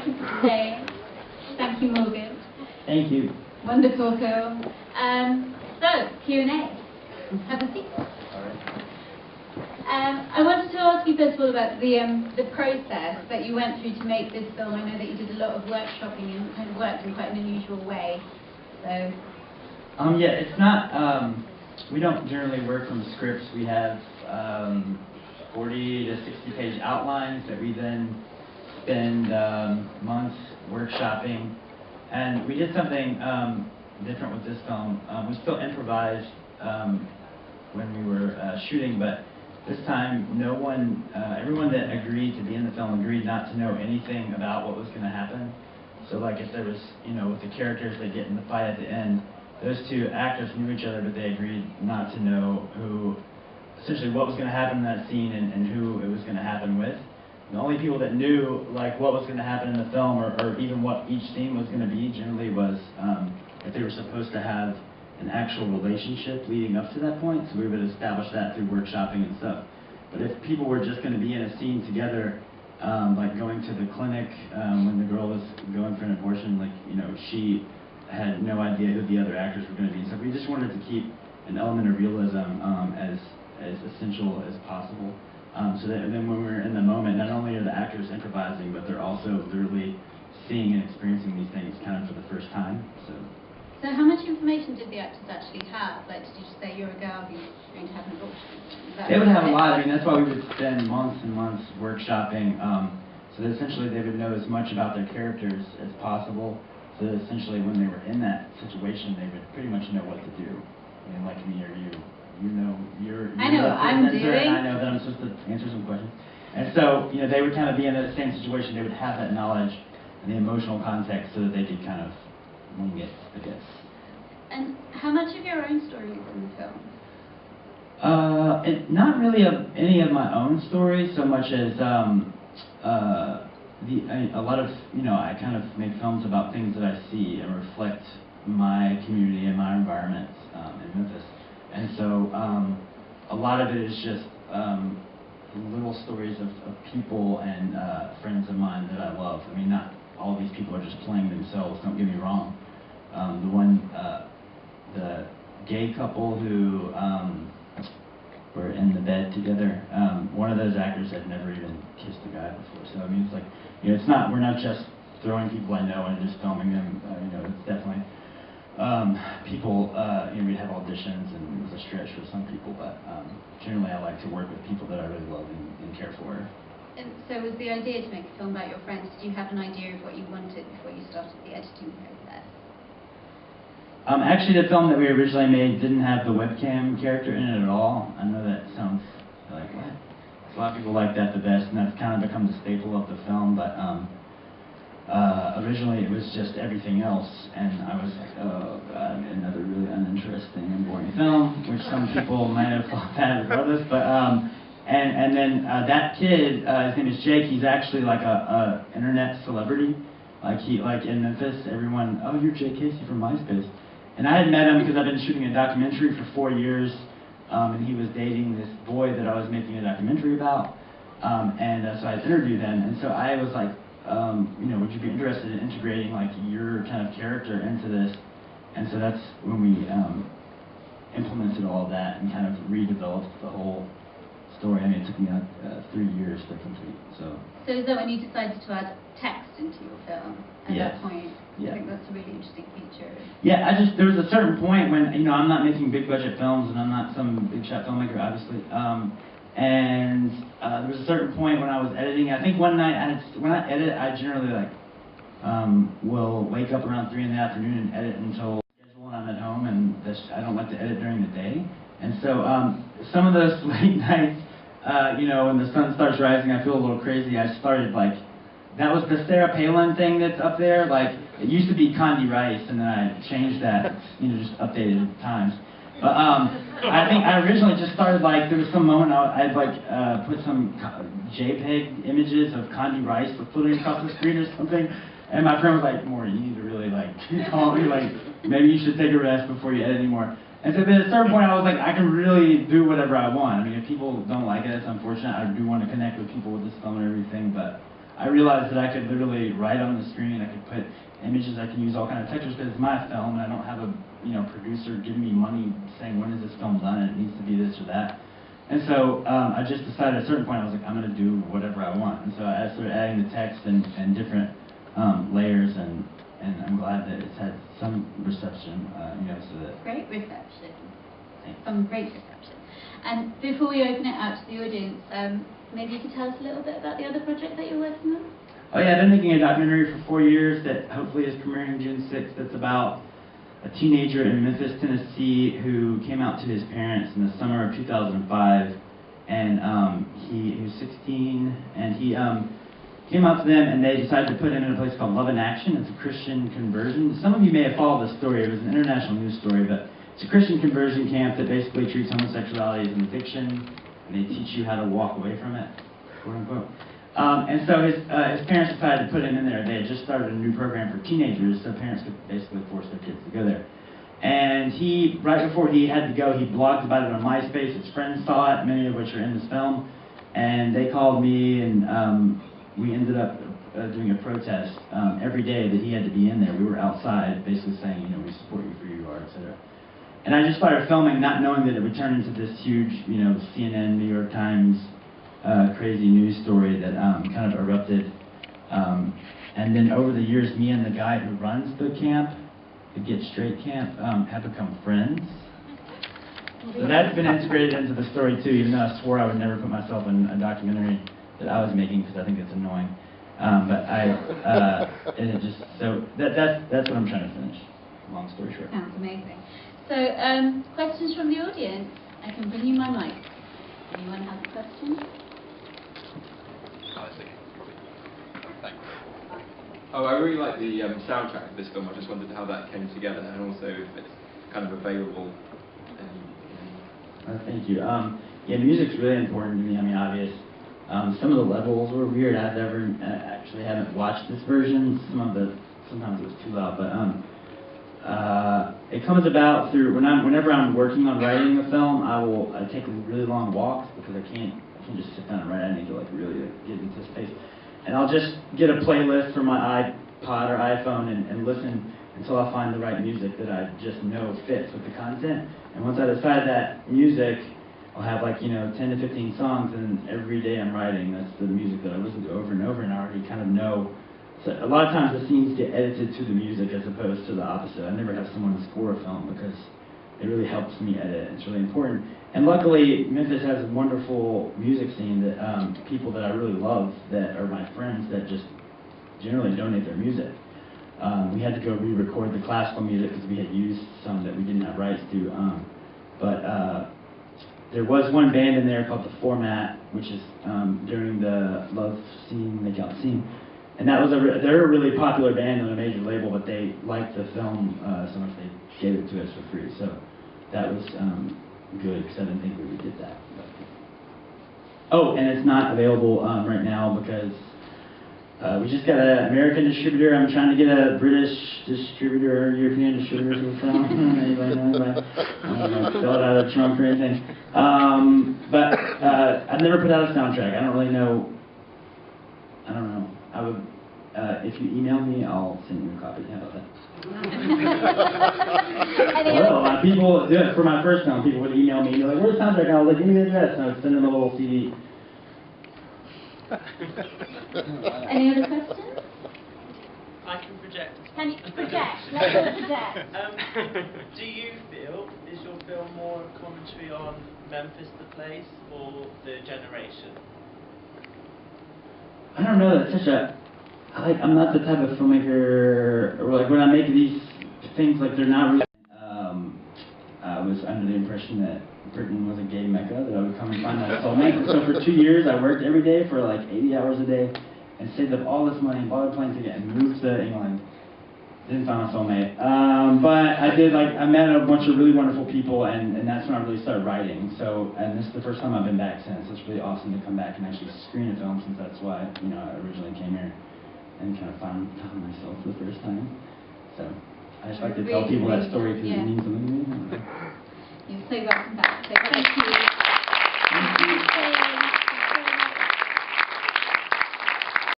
you for today. Thank you, Morgan. Thank you. Wonderful film. So, Q&A. Have a seat. I wanted to ask you first of all about the process that you went through to make this film. I know that you did a lot of workshopping and kind of worked in quite an unusual way. So. Yeah, it's not. We don't generally work from scripts. We have 40 to 60-page outlines that we then spend months workshopping. And we did something different with this film. We still improvised when we were shooting, but this time no one, everyone that agreed to be in the film agreed not to know anything about what was going to happen. So like if there was, with the characters that get in the fight at the end, those two actors knew each other, but they agreed not to know essentially what was going to happen in that scene and who it was going to happen with. The only people that knew like what was going to happen in the film or even what each scene was going to be generally was if they were supposed to have an actual relationship leading up to that point, so we would establish that through workshopping and stuff. But if people were just going to be in a scene together, like going to the clinic when the girl was going for an abortion, like, she had no idea who the other actors were going to be. So we just wanted to keep an element of realism as essential as possible. So that then when we're in the moment, not only are the actors improvising, but they're also literally seeing and experiencing these things kind of for the first time. So how much information did the actors actually have? Like, did you just say you're a girl who's going to have an abortion? They would have a lot. I mean, that's why we would spend months and months workshopping. So that essentially they would know as much about their characters as possible. So that essentially when they were in that situation, they would pretty much know what to do. I mean, like me or you. You're I know what I'm doing. I know that I'm supposed to answer some questions. And so, they would kind of be in the same situation. They would have that knowledge and the emotional context so that they could kind of wing it, I guess. And how much of your own story is in the film? Not really of any of my own stories so much as a lot of, I kind of make films about things that I see and reflect my community and my environment in Memphis. And so a lot of it is just little stories of people and friends of mine that I love. I mean, not all these people are just playing themselves, don't get me wrong. The gay couple who were in the bed together, one of those actors had never even kissed a guy before. So I mean, it's like, we're not just throwing people I know and just filming them. It's definitely people. We'd have auditions and it was a stretch for some people, but generally I like to work with people that I really love and care for. And so was the idea to make a film about your friends? Did you have an idea of what you wanted before you started the editing process? Actually, the film that we originally made didn't have the webcam character in it at all. I know that sounds like, what? A lot of people like that the best, and that's kind of become the staple of the film, but originally it was just everything else, and I was like, oh god, another really uninteresting and boring film, which some people might have thought that regardless, but and then that kid, his name is Jake, he's actually like a internet celebrity, like in Memphis, everyone, oh, you're Jake Casey from MySpace. And I had met him because I've been shooting a documentary for 4 years, and he was dating this boy that I was making a documentary about, and so I interviewed him, and so I was like, would you be interested in integrating like your kind of character into this? And so that's when we implemented all of that and kind of redeveloped the whole story. I mean, it took me 3 years to complete. So is that when you decided to add text into your film at that point? Yeah. I think that's a really interesting feature. Yeah, there was a certain point when, I'm not making big budget films and I'm not some big shot filmmaker, obviously. And there was a certain point when I was editing. I think one night, when I edit, I generally will wake up around 3 in the afternoon and edit until when I'm at home, and I don't like to edit during the day. And so some of those late nights, when the sun starts rising, I feel a little crazy. I started that was the Sarah Palin thing that's up there. It used to be Condi Rice, and then I changed that, just updated times. But I think I originally just started there was some moment I'd put some JPEG images of Condi Rice floating across the screen or something, and my friend was like, "Morgan, you need to really call me, maybe you should take a rest before you edit anymore." And so at a certain point I was like, I can really do whatever I want. I mean, if people don't like it, it's unfortunate. I do want to connect with people with this film and everything, but I realized that I could literally write on the screen, I could put images, I can use all kinds of textures because it's my film and I don't have a producer giving me money saying when is this film done and it needs to be this or that. And so I just decided at a certain point I was like, I'm going to do whatever I want. And so I started adding the text and different layers, and I'm glad that it's had some reception. So that great reception. Thanks. Some great reception. And before we open it out to the audience, maybe you could tell us a little bit about the other project that you're working on? Oh yeah, I've been making a documentary for 4 years that hopefully is premiering June 6th. That's about a teenager in Memphis, Tennessee, who came out to his parents in the summer of 2005, and he was 16, and he came out to them, and they decided to put him in a place called Love in Action. It's a Christian conversion. Some of you may have followed this story. It was an international news story, but it's a Christian conversion camp that basically treats homosexuality as an addiction, and they teach you how to walk away from it, quote unquote. And so his parents decided to put him in there. They had just started a new program for teenagers, so parents could basically force their kids to go there. And he, right before he had to go, he blogged about it on MySpace. His friends saw it, many of which are in this film, and they called me, and we ended up doing a protest every day that he had to be in there. We were outside, basically saying, we support you for who you are, etc. And I just started filming, not knowing that it would turn into this huge, CNN, New York Times, crazy news story that kind of erupted. And then over the years, me and the guy who runs the camp, the Get Straight camp, have become friends. So that's been integrated into the story too, even though I swore I would never put myself in a documentary that I was making because I think it's annoying. But that's what I'm trying to finish. Long story short. Sounds amazing. So, questions from the audience? I can bring you my mic. Anyone have a question? Thanks. Oh, I really like the soundtrack of this film. I just wondered how that came together, and also if it's kind of available. Thank you. Yeah, music's really important to me. I mean, obvious. Some of the levels were weird. I've never actually haven't watched this version. Sometimes it was too loud, but it comes about through whenever I'm working on writing a film, I take really long walks because I can't just sit down and write. I need to really get into space. And I'll just get a playlist from my iPod or iPhone and listen until I find the right music that I just know fits with the content. And once I decide that music, I'll have 10 to 15 songs, and every day I'm writing. That's the music that I listen to over and over, and I already kind of know. So a lot of times the scenes get edited to the music as opposed to the opposite. I never have someone score a film because it really helps me edit. It's really important. And luckily, Memphis has a wonderful music scene that people that I really love that are my friends that just generally donate their music. We had to go re-record the classical music because we had used some that we didn't have rights to. But there was one band in there called The Format, which is during the Love Scene, Makeout Scene. And that was they're a really popular band on a major label, but they liked the film so much they gave it to us for free. So that was good because I didn't think we would get that. Oh, and it's not available right now because we just got an American distributor. I'm trying to get a British distributor, European distributor for the film. Anybody know anybody? I don't know, spell it out of the trunk or anything. But I've never put out a soundtrack. I don't really know. I don't know. I would, if you email me, I'll send you a copy. How about that? Well, people do it for my first film. People would email me, they're like, "Where's the soundtrack?" And I was like, "Give me the address," and I would send them a little CD. Any other questions? I can project. Can you project? Let's go project. Do you feel, is your film more a commentary on Memphis the place or the generation? I don't know, that's such a, I'm not the type of filmmaker, or when I make these things, they're not really, I was under the impression that Britain was a gay mecca, that I would come and find my soulmate. So for 2 years, I worked every day for 80 hours a day, and saved up all this money, bought a plane ticket, and moved to England. Didn't find my soulmate. But I did, I met a bunch of really wonderful people, and that's when I really started writing. So, and this is the first time I've been back since. It's really awesome to come back and actually screen a film, since that's why, I originally came here and kind of found myself for the first time. So, I just like to tell people that story because it means something to me. You're so welcome back. So thank you.